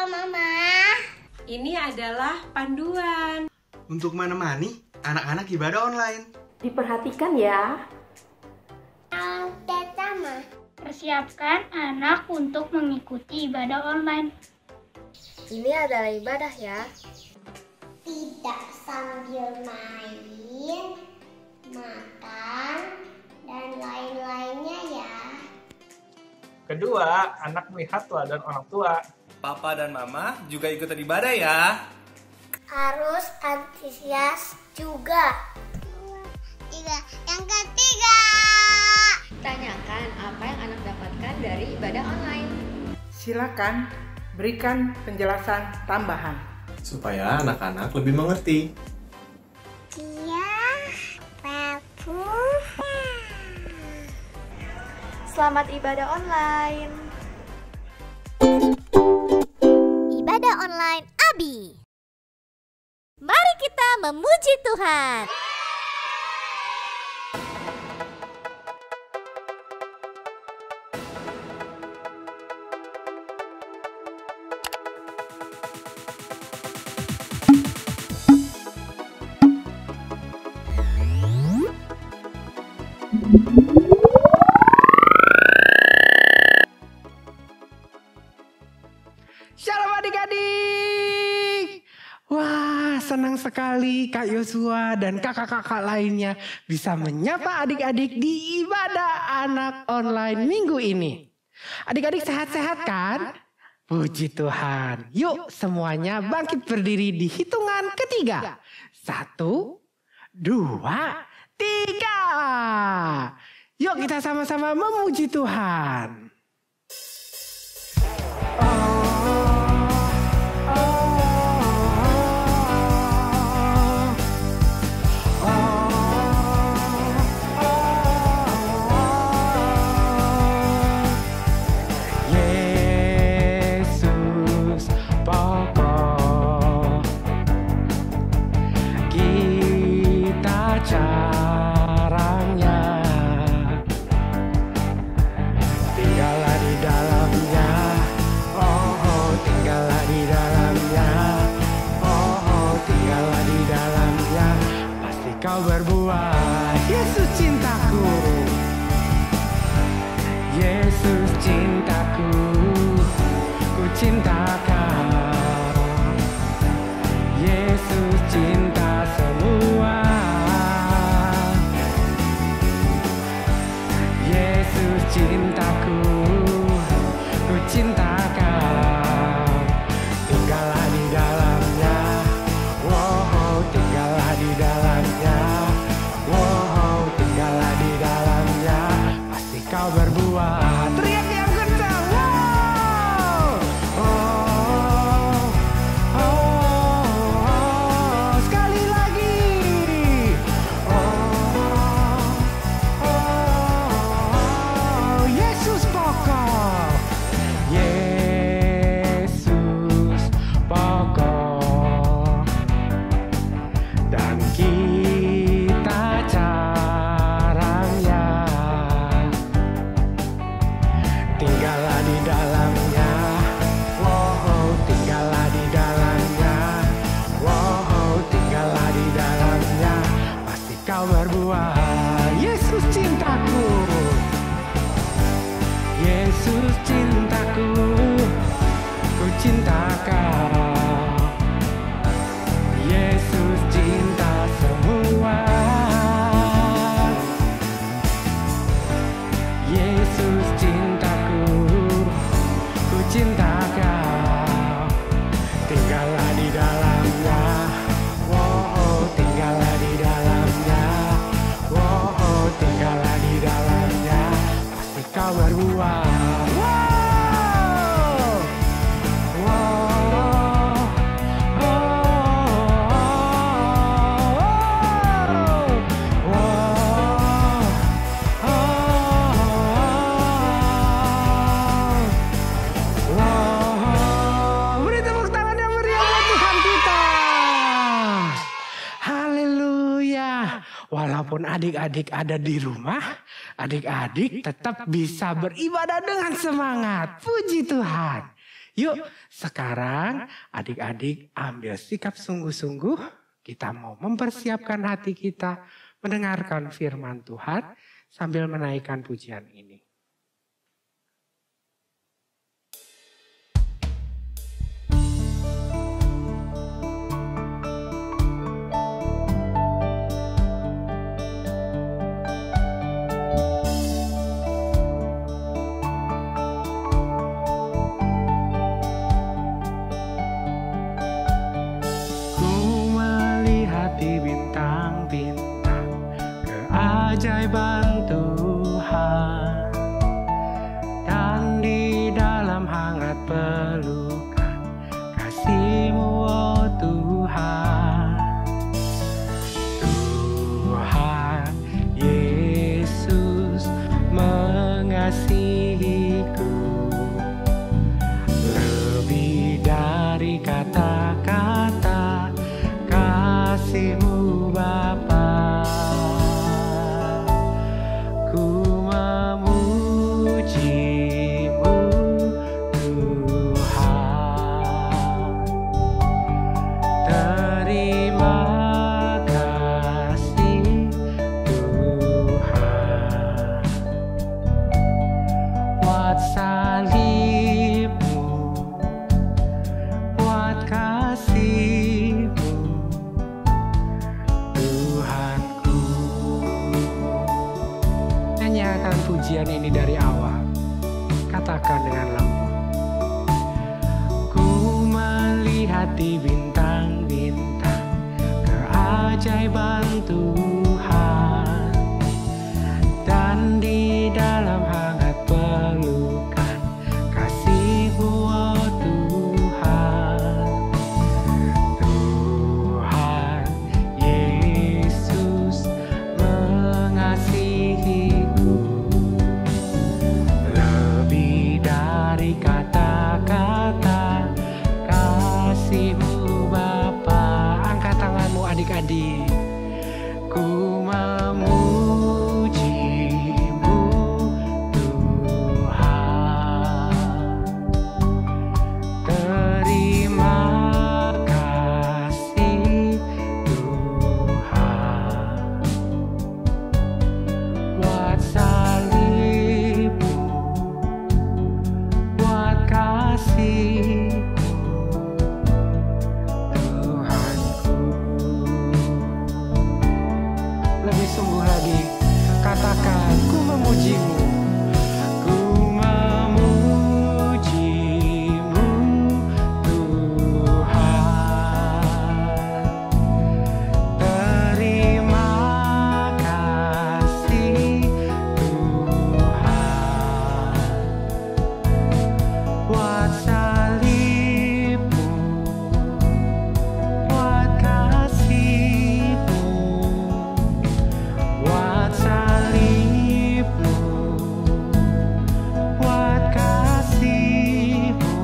Mama. Ini adalah panduan untuk menemani anak-anak ibadah online. Diperhatikan ya. Yang pertama, persiapkan anak untuk mengikuti ibadah online. Ini adalah ibadah ya. tidak sambil main, makan, dan lain-lainnya ya. Kedua, anak melihat teladan orang tua. Papa dan Mama juga ikutan ibadah ya. Harus antusias juga. Yang ketiga, Tanyakan apa yang anak dapatkan dari ibadah online. Silakan berikan penjelasan tambahan Supaya anak-anak lebih mengerti. Selamat ibadah online. Ibadah online Abi. Mari kita memuji Tuhan. Shalom adik-adik. Wah, senang sekali Kak Yosua dan kakak-kakak lainnya bisa menyapa adik-adik di ibadah anak online minggu ini. Adik-adik sehat-sehat kan? Puji Tuhan. Yuk semuanya bangkit berdiri di hitungan ketiga. 1, 2, 3. Yuk kita sama-sama memuji Tuhan. Kau berbuah, Yesus cintaku, Yesus cintaku, ku cinta kau, Yesus cinta semua, Yesus cintaku, ku cinta kau, tinggallah di dalamnya, wow, tinggallah di dalamnya. Wow, tinggallah di dalamnya, pasti kau berbuah. Teriak yang kencang, wow. Oh, oh, oh, sekali lagi. Oh, oh, Yesus pokok, Yesus pokok, dan kita caranya, tinggallah di dalamnya, wow, tinggallah di dalamnya, wow, tinggallah di dalamnya, pasti kau berbuah. Yesus cintaku, Yesus cintaku, ku cinta kau, Yesus cinta semua, Yesus cintaku, ku cinta kau, tinggallah di dalamnya, wow, tinggallah di dalamnya, wow, tinggallah di dalamnya, pasti kau berbuah. Beri tepuk tangan yang meriah buat Tuhan kita. Haleluya. Walaupun adik-adik ada di rumah, adik-adik tetap bisa beribadah dengan semangat. Puji Tuhan. Yuk, sekarang adik-adik ambil sikap sungguh-sungguh. Kita mau mempersiapkan hati kita mendengarkan firman Tuhan sambil menaikkan pujian ini. Keajaiban Tuhan, dan di dalam hangat pelukan kasih-Mu, oh Tuhan. Tuhan Yesus mengasihiku lebih dari kata-kata kasih-Mu Bapa. Pujian ini dari awal, katakan dengan lembut. Ku melihat di bintang-bintang keajaiban Tuhan, dan di dalam hangat pelukan kasih-Mu, oh Tuhan. Tuhan Yesus mengasihiku kata-kata kasih-Mu Bapa. Angkat tanganmu adik-adik. Ku memuji-Mu Tuhan. Terima kasih Tuhan buat salib-Mu, kasih-Mu Tuhanku. Lebih sungguh lagi, katakan ku memuji-Mu. Ku memuji-Mu Tuhan. Terima kasih Tuhan buat salib-Mu, buat kasih-Mu, buat salib-Mu, buat kasih-Mu,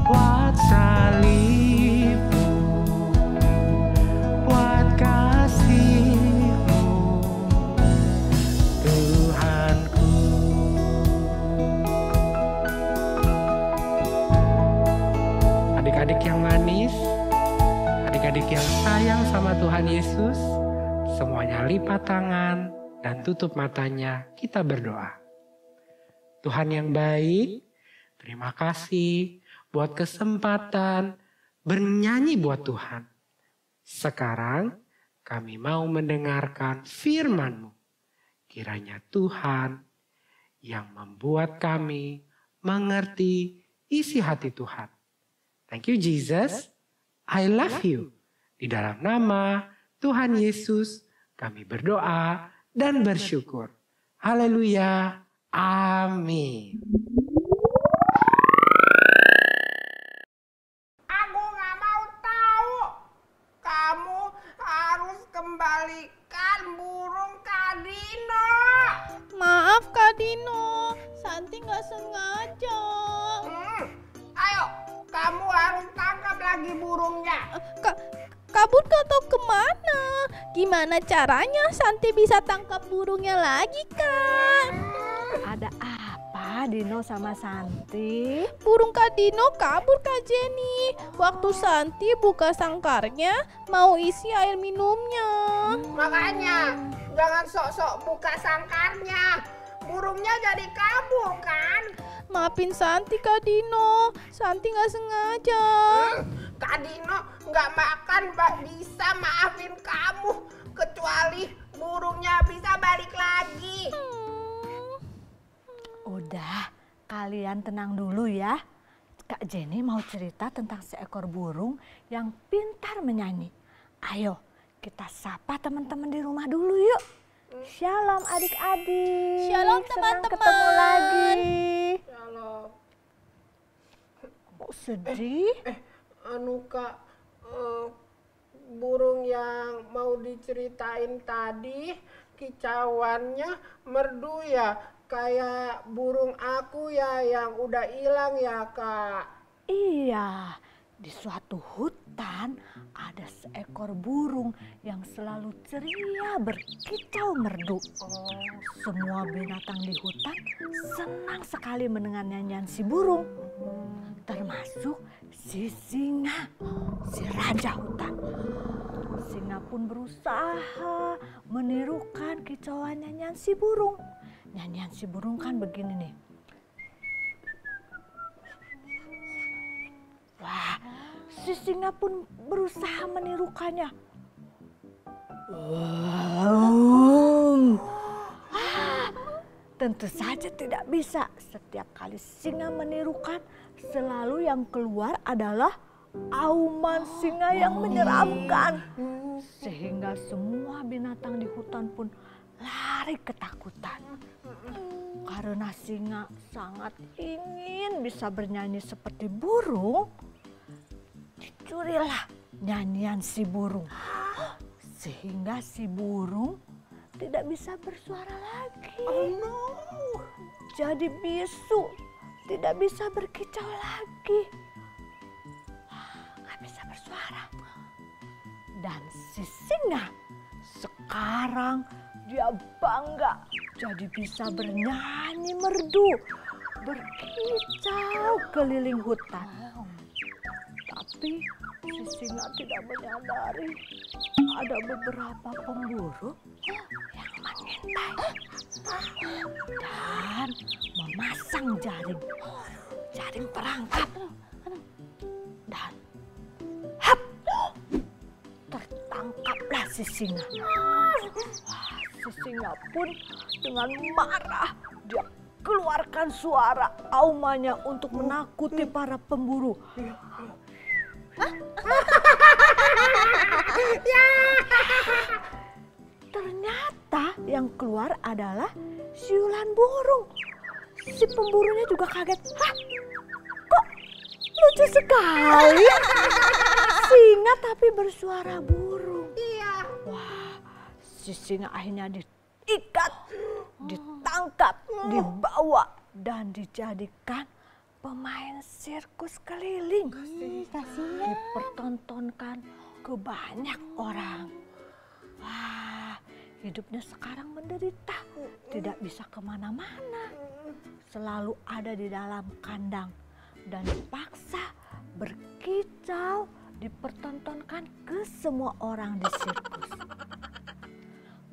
buat salib-Mu, buat kasih-Mu Tuhanku. Adik-adik yang manis, adik-adik yang sayang sama Tuhan Yesus, semuanya lipat tangan dan tutup matanya, kita berdoa. Tuhan yang baik, terima kasih buat kesempatan bernyanyi buat Tuhan. Sekarang kami mau mendengarkan firman-Mu. Kiranya Tuhan yang membuat kami mengerti isi hati Tuhan. Thank you Jesus, I love you. Di dalam nama Tuhan Yesus kami berdoa dan bersyukur. Haleluya, amin. Aku gak mau tahu. Kamu harus kembalikan burung Kak Dino. Maaf Kak Dino, Santi gak sengaja. Ayo, kamu harus tangkap lagi burungnya. Kabur gak tahu kemana. Gimana caranya Santi bisa tangkap burungnya lagi, Kak? Ada apa Kak Dino sama Santi? Burung Kak Dino kabur Kak Jenny. Waktu Santi buka sangkarnya mau isi air minumnya. Makanya jangan sok-sok buka sangkarnya. Burungnya jadi kabur kan? Maafin Santi Kak Dino. Santi nggak sengaja. Kak Dino nggak makan bisa maafin kamu. Kecuali burungnya bisa balik lagi. Udah, kalian tenang dulu ya. Kak Jenny mau cerita tentang seekor burung yang pintar menyanyi. Ayo, kita sapa teman-teman di rumah dulu yuk. Shalom adik-adik. Shalom teman-teman. Senang ketemu lagi. Shalom. Kok sedih? Kak, burung yang mau diceritain tadi kicauannya merdu ya. Kayak burung aku ya yang udah hilang ya Kak. Iya, di suatu hutan ada seekor burung yang selalu ceria berkicau merdu. Semua binatang di hutan senang sekali mendengar nyanyian si burung. Termasuk si singa, si raja hutan. Singa pun berusaha menirukan kicauan nyanyian si burung. Nyanyian si burung kan begini nih. Wah, si singa pun berusaha menirukannya. Tentu saja tidak bisa. Setiap kali singa menirukan, selalu yang keluar adalah auman singa yang menyeramkan. Sehingga semua binatang di hutan pun lari ketakutan. Karena singa sangat ingin bisa bernyanyi seperti burung, dicurilah nyanyian si burung. Sehingga si burung tidak bisa bersuara lagi. Jadi bisu, tidak bisa berkicau lagi. Nggak bisa bersuara. Dan si singa sekarang dia bangga jadi bisa bernyanyi merdu, berkicau keliling hutan. Tapi si singa tidak menyadari ada beberapa pemburu yang mengintai dan memasang jaring perangkap. Dan hap, tertangkaplah si singa. Wah, si singa pun dengan marah dia keluarkan suara aumannya untuk menakuti para pemburu. Ternyata yang keluar adalah siulan burung. Si pemburunya juga kaget. Hah? Kok lucu sekali? Singa tapi bersuara burung. Iya. Wah, si singa akhirnya diikat, ditangkap, dibawa dan dijadikan pemain sirkus keliling. Dipertontonkan ke banyak orang. Wah, hidupnya sekarang menderita, tidak bisa kemana-mana. Selalu ada di dalam kandang dan dipaksa berkicau, dipertontonkan ke semua orang di sirkus.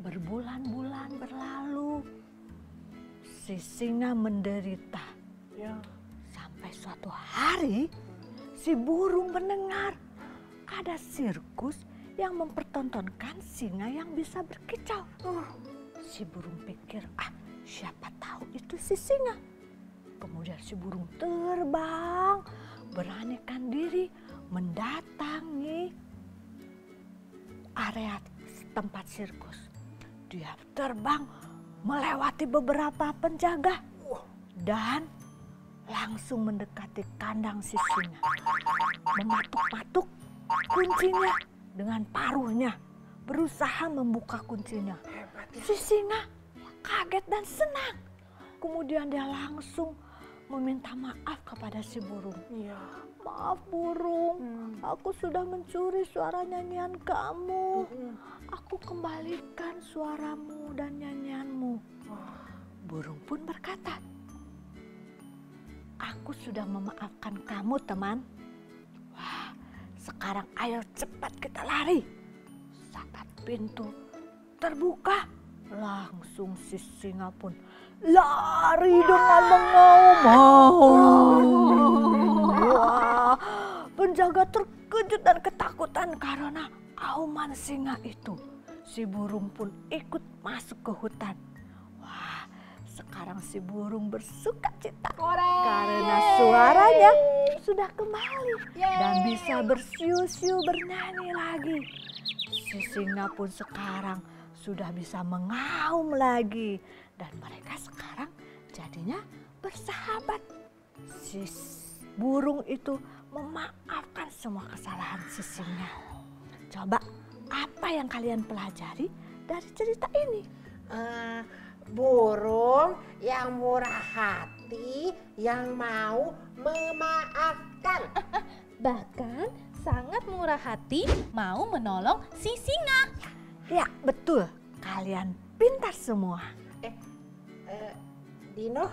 Berbulan-bulan berlalu, si singa menderita. Sampai suatu hari, si burung mendengar ada sirkus yang mempertontonkan singa yang bisa berkicau. Si burung pikir, siapa tahu itu si singa. Kemudian si burung terbang, beranikan diri mendatangi area tempat sirkus. Dia terbang melewati beberapa penjaga dan langsung mendekati kandang si singa. Mematuk-matuk kuncinya dengan paruhnya, berusaha membuka kuncinya. Si singa kaget dan senang. Kemudian dia langsung meminta maaf kepada si burung. Maaf burung, aku sudah mencuri suara nyanyian kamu. Aku kembalikan suaramu dan nyanyianmu. Burung pun berkata, aku sudah memaafkan kamu, teman. Wah, sekarang ayo cepat kita lari. Saat pintu terbuka, langsung si singa pun lari dengan mengaum. Wah, penjaga terkejut dan ketakutan karena auman singa itu. Si burung pun ikut masuk ke hutan. Wah, sekarang si burung bersuka cita karena suaranya sudah kembali dan bisa bersiu-siu bernyanyi lagi. Si singa pun sekarang sudah bisa mengaum lagi dan mereka sekarang jadinya bersahabat. Si burung itu memaafkan semua kesalahan si singa. Coba apa yang kalian pelajari dari cerita ini? Burung yang murah hati, yang mau memaafkan. Bahkan sangat murah hati mau menolong si singa. Ya, betul. Kalian pintar semua. Dino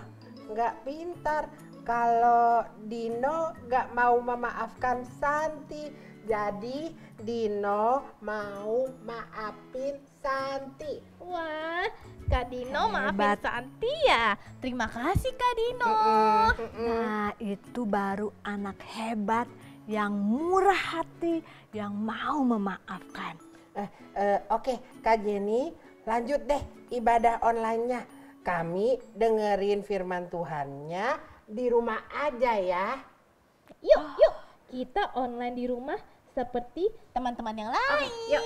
nggak pintar. Kalau Dino nggak mau memaafkan Santi, jadi Dino mau maafin Santi. Wah, Kak Dino maafin Santi ya. Terima kasih Kak Dino. Nah, itu baru anak hebat yang murah hati, yang mau memaafkan. Oke, Kak Jenny, lanjut deh ibadah online-nya. Kami dengerin firman Tuhannya di rumah aja ya. Yuk, kita online di rumah seperti teman-teman yang lain. Yuk.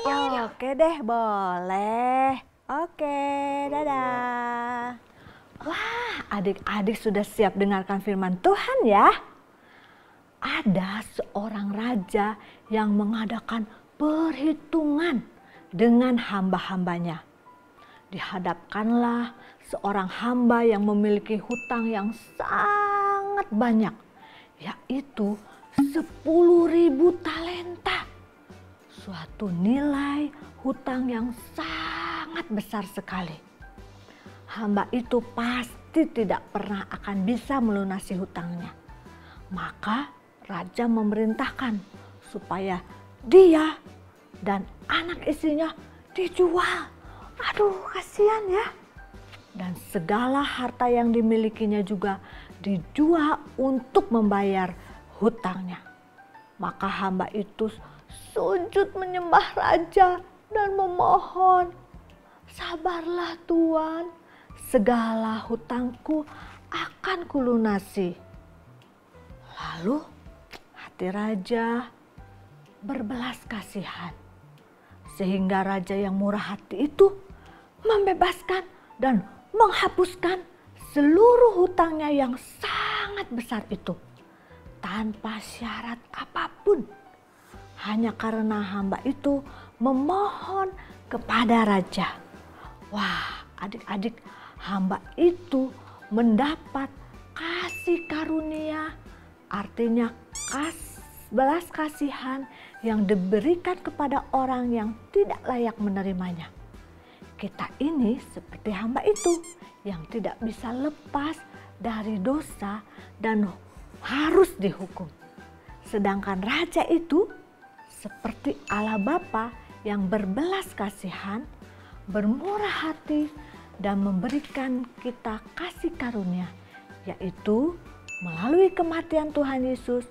Oke deh, boleh. Oke, dadah. Wah, adik-adik sudah siap dengarkan firman Tuhan ya? Ada seorang raja yang mengadakan perhitungan dengan hamba-hambanya. Dihadapkanlah seorang hamba yang memiliki hutang yang sangat banyak, yaitu 10.000 talenta. Suatu nilai hutang yang sangat besar sekali. Hamba itu pasti tidak pernah akan bisa melunasi hutangnya. Maka raja memerintahkan supaya dia dan anak istrinya dijual. Aduh, kasihan ya. Dan segala harta yang dimilikinya juga dijual untuk membayar hutangnya. Maka hamba itu sujud menyembah raja dan memohon, "Sabarlah Tuan, segala hutangku akan kulunasi." Lalu hati raja berbelas kasihan, sehingga raja yang murah hati itu membebaskan dan menghapuskan seluruh hutangnya yang sangat besar itu tanpa syarat apapun, hanya karena hamba itu memohon kepada raja. Wah, adik-adik, hamba itu mendapat kasih karunia, artinya belas kasihan yang diberikan kepada orang yang tidak layak menerimanya. Kita ini seperti hamba itu yang tidak bisa lepas dari dosa dan harus dihukum. Sedangkan raja itu seperti Allah Bapa yang berbelas kasihan, bermurah hati, dan memberikan kita kasih karunia, yaitu melalui kematian Tuhan Yesus,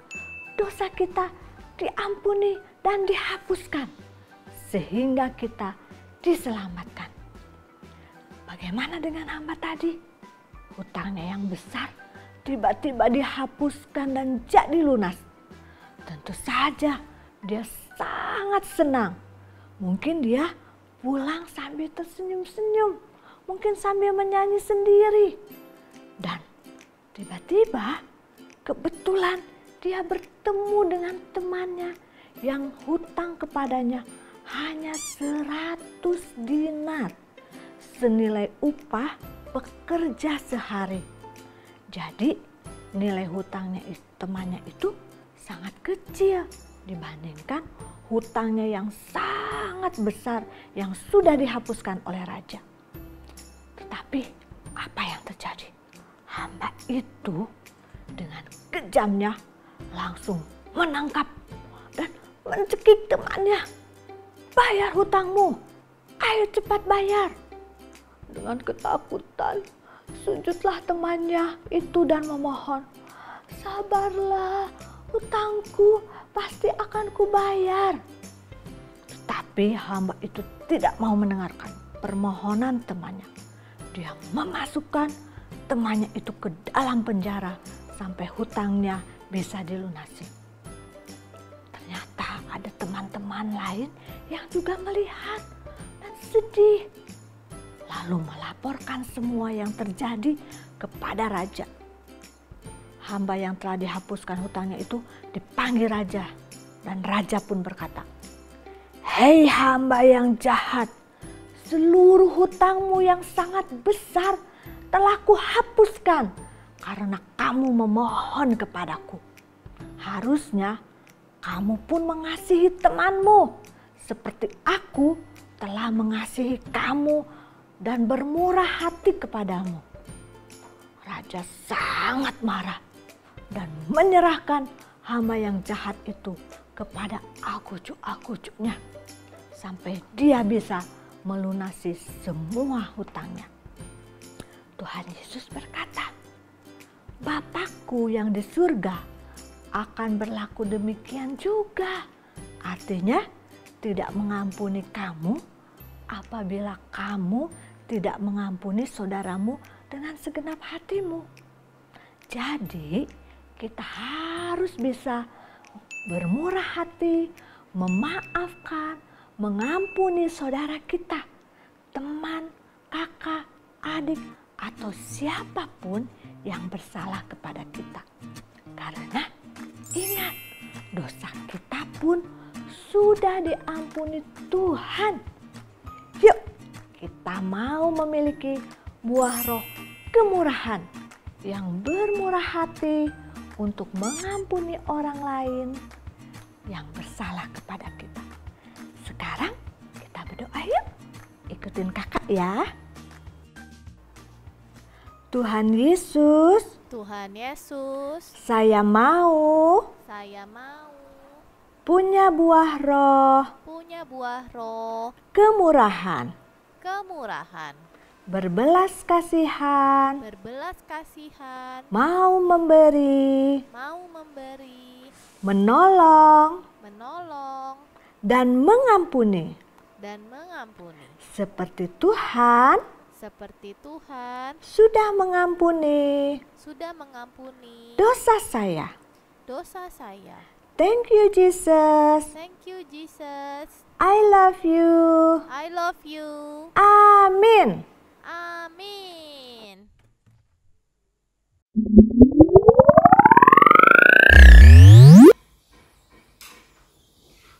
dosa kita diampuni dan dihapuskan, sehingga kita diselamatkan. Bagaimana dengan hamba tadi? Hutangnya yang besar tiba-tiba dihapuskan dan jadi lunas. Tentu saja dia sangat senang. Mungkin dia pulang sambil tersenyum-senyum, mungkin sambil menyanyi sendiri. Dan tiba-tiba kebetulan dia bertemu dengan temannya yang hutang kepadanya hanya 100 dinar, senilai upah pekerja sehari. Jadi nilai hutangnya temannya itu sangat kecil dibandingkan hutangnya yang sangat besar yang sudah dihapuskan oleh raja. Tetapi apa yang terjadi? Hamba itu dengan kejamnya langsung menangkap dan mencekik temannya. "Bayar hutangmu, ayo cepat bayar." Dengan ketakutan, sujudlah temannya itu dan memohon, "Sabarlah, hutangku pasti akan kubayar." Tetapi hamba itu tidak mau mendengarkan permohonan temannya. Dia memasukkan temannya itu ke dalam penjara sampai hutangnya bisa dilunasi. Ternyata ada teman-teman lain yang juga melihat dan sedih, lalu melaporkan semua yang terjadi kepada raja. Hamba yang telah dihapuskan hutangnya itu dipanggil raja, dan raja pun berkata, "Hei hamba yang jahat, seluruh hutangmu yang sangat besar telah kuhapuskan karena kamu memohon kepadaku. Harusnya kamu pun mengasihi temanmu seperti aku telah mengasihi kamu dan bermurah hati kepadamu." Raja sangat marah dan menyerahkan hamba yang jahat itu kepada akucu-akucunya sampai dia bisa melunasi semua hutangnya. Tuhan Yesus berkata, "Bapakku yang di surga akan berlaku demikian juga." Artinya tidak mengampuni kamu apabila kamu tidak mengampuni saudaramu dengan segenap hatimu. Jadi kita harus bisa bermurah hati, memaafkan, mengampuni saudara kita, teman, kakak, adik, atau siapapun yang bersalah kepada kita. Karena ingat, dosa kita pun sudah diampuni Tuhan. Yuk, kita mau memiliki buah roh kemurahan yang bermurah hati untuk mengampuni orang lain yang bersalah kepada kita. Sekarang kita berdoa yuk. Ikutin kakak ya. Tuhan Yesus, Tuhan Yesus, saya mau punya buah roh kemurahan, berbelas kasihan, mau memberi, menolong, dan mengampuni. Seperti Tuhan sudah mengampuni dosa saya. Thank you Jesus. I love you. Amin.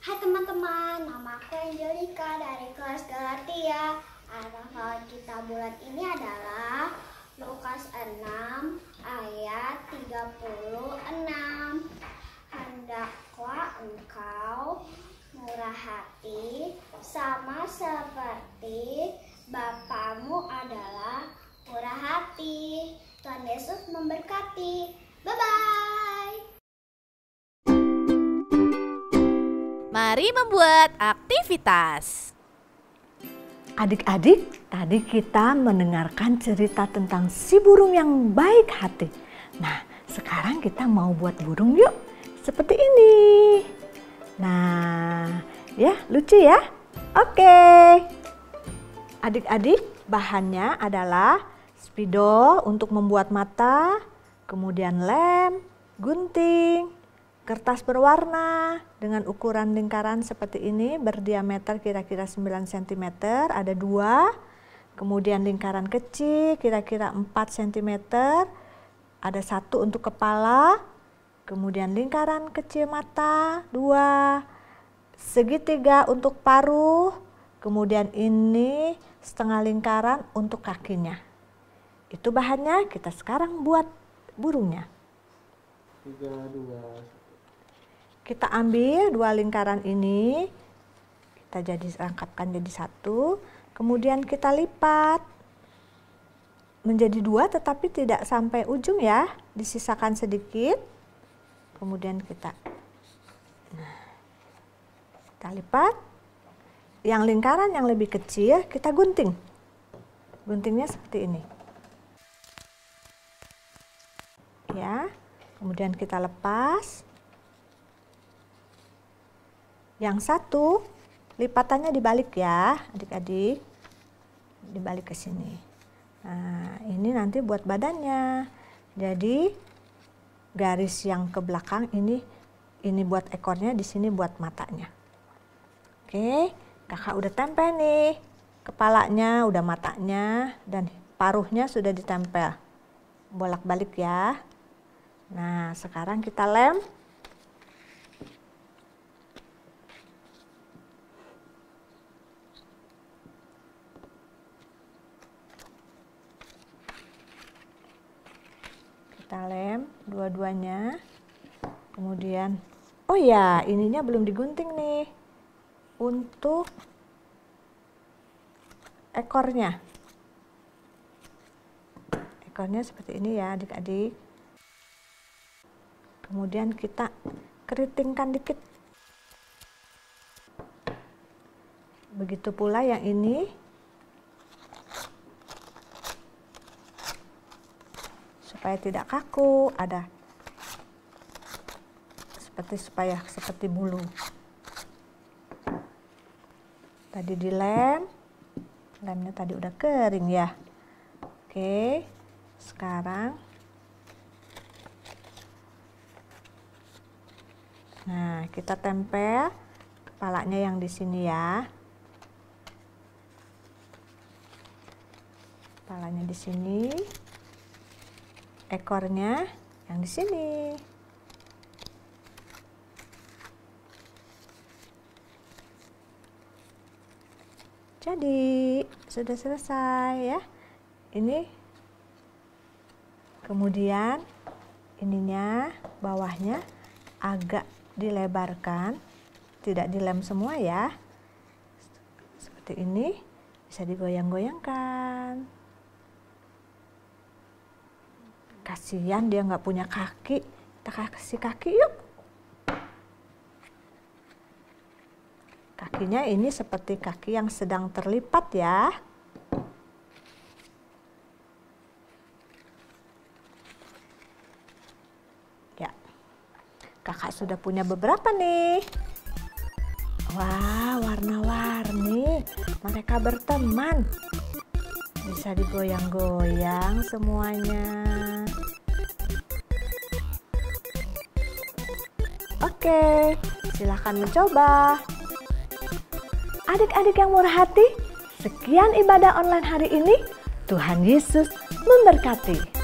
Hai teman-teman, nama aku Angelika dari kelas Galatia. Hafalan kita bulan ini adalah Lukas 6 ayat 36. Hendaklah engkau murah hati sama seperti Bapamu adalah murah hati. Tuhan Yesus memberkati. Bye-bye. Mari membuat aktivitas. Adik-adik, tadi kita mendengarkan cerita tentang si burung yang baik hati. Nah, sekarang kita mau buat burung yuk. Seperti ini. Nah, ya lucu ya? Oke. Adik-adik, bahannya adalah spidol untuk membuat mata, kemudian lem, gunting, kertas berwarna dengan ukuran lingkaran seperti ini, berdiameter kira-kira 9 cm, ada 2. Kemudian lingkaran kecil kira-kira 4 cm, ada 1 untuk kepala. Kemudian lingkaran kecil mata 2, segitiga untuk paruh. Kemudian ini setengah lingkaran untuk kakinya. Itu bahannya, kita sekarang buat burungnya. 3, 2, kita ambil 2 lingkaran ini, kita rangkapkan jadi 1, kemudian kita lipat. menjadi 2 tetapi tidak sampai ujung ya, disisakan sedikit. Kemudian kita lipat. Yang lingkaran yang lebih kecil kita gunting. Guntingnya seperti ini. Ya, kemudian kita lepas. Yang satu lipatannya dibalik ya, adik-adik. Dibalik ke sini. Nah, ini nanti buat badannya. Jadi garis yang ke belakang ini buat ekornya, di sini buat matanya. Oke, kakak udah tempel nih. Kepalanya udah, matanya dan paruhnya sudah ditempel. Bolak-balik ya. Nah, sekarang kita lem. Kita lem dua-duanya. Kemudian, oh ya, ininya belum digunting nih. Untuk ekornya. Ekornya seperti ini ya, adik-adik. Kemudian kita keritingkan dikit. Begitu pula yang ini. Supaya tidak kaku, ada seperti bulu. Tadi dilem, lemnya tadi udah kering ya. Oke, sekarang nah kita tempel kepalanya yang di sini ya. Kepalanya di sini. Ekornya yang di sini. Jadi sudah selesai ya. Ini kemudian ininya bawahnya agak dilebarkan, tidak dilem semua ya. Seperti ini, bisa digoyang-goyangkan. Kasihan dia nggak punya kaki, kita kasih kaki yuk. Kakinya ini seperti kaki yang sedang terlipat ya. Ya, kakak sudah punya beberapa nih. Wah, warna-warni, mereka berteman. Bisa digoyang-goyang semuanya. Oke, silahkan mencoba. Adik-adik yang murah hati, sekian ibadah online hari ini. Tuhan Yesus memberkati.